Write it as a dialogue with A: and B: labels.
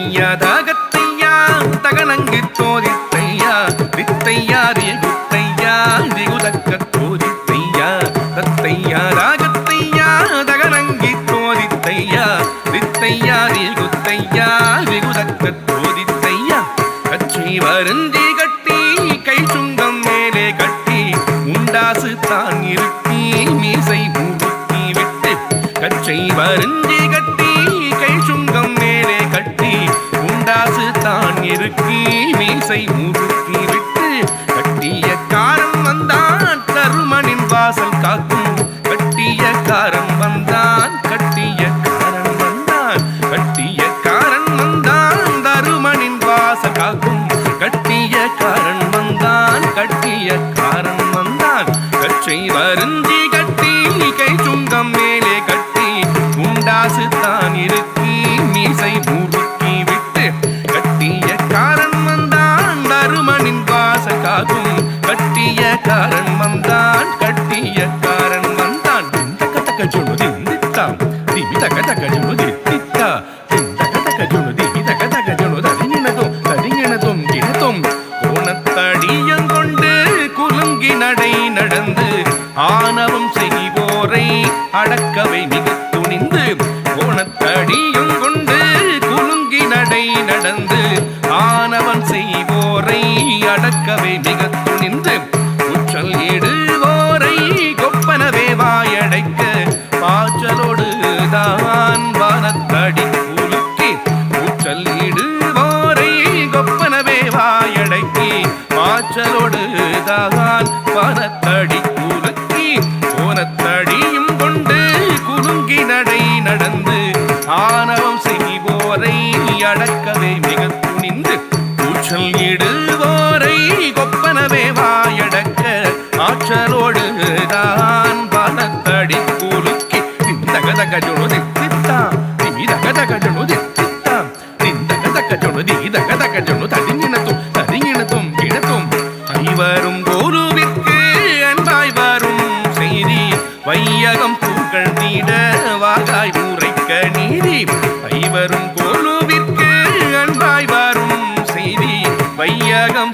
A: தத்தையா தகத்தையா தகனங்கு தோதித்தையா வித்தையா குத்தையா திகுதக்க தோதித்தையா தத்தையா தகத்தையா தகனங்கி தோதித்தையா வித்தையா குத்தையா திகுதக்க தோதித்தையா கச்சை வருந்தி கட்டி கை சுங்கம் மேலே கட்டி உண்டாசு தான் இருக்கி மீசை முறுக்கி விட்டு கச்சை வருந்தி கட்டி கை சுங்கம் மேலே கட்டி உண்டாசு தான் இருக்கி மீசை முறுக்கி விட்டு கட்டிய காரம் வந்தான் தருமனின் வாசல் காக்கும் கட்டிய காரம் வந்தான் கட்டிய காரன் வந்தான் கட்டிய காரன் வந்தான் தருமனின் வாசல் காக்கும் கட்டிய காரன் வந்தான் கட்டிய காரன் வந்தான் கச்சை வருந்தி கட்டி கை சுங்கம் மேலே கட்டி உண்டாசு தான் இருக்கி மீசை முறுக்கி விட்டு கட்டிய காரன் வந்தான் தருமனின் வாசல் காக்கும் கட்டிய காரன் வந்தான் கட்டிய காரன் வந்தான் தக்க தக்க ஜொனு தித்தாம் திமி தக்க தக்க ஜொனு தித்தா தக்க தக்க ஜொனு திமி தக்க தக்க ஜொனு தடிங்கினதும் கிணத்தும் கோணத்தடியங்கொண்டு குலுங்கி நடை நடந்து ஆணவம் செய்வோரை அடக்கவை மிக துணிந்து கோணத்தடியும் கொண்டு குலுங்கி நடை நடந்து ஆணவன் செய்வோரை அடக்கவே மிக துணிந்து உச்சல் இடுவோரை கொப்பனவே வாயடைக்க பாச்சலோடு தான் வானத்தடி குலுக்கி உச்சல் இடுவோரை கொப்பனவே வாயடைக்கி பாச்சலோடு தான் வானத்தடி குலுக்கி கோணத்தடியும் கொண்டு குலுங்கி நடை நடந்து ஆணவம் செய்வோரை அடக்கவே மிக துணிந்து கூச்சல் இடுவோரை கொப்பனவே வாயடக்க ஆற்றலோடு தான் வானத்தடி குலுக்கி தகதக ஜொனு தித்தா திமி தகதக ஜொனு தித்தா திந்தகதக ஜொனு தகதக ஜொனு தடிங்கினத்தும் கிணத்தும் ஐவரும் குருவிற்கு அன்பாய் வரும் செய்தி வையகம் பூக்கள் நீட வாகாய் உரைக்க நீதி ஐவரும் குருவிற்கு அன்பாய் வரும் செய்தி வையகம்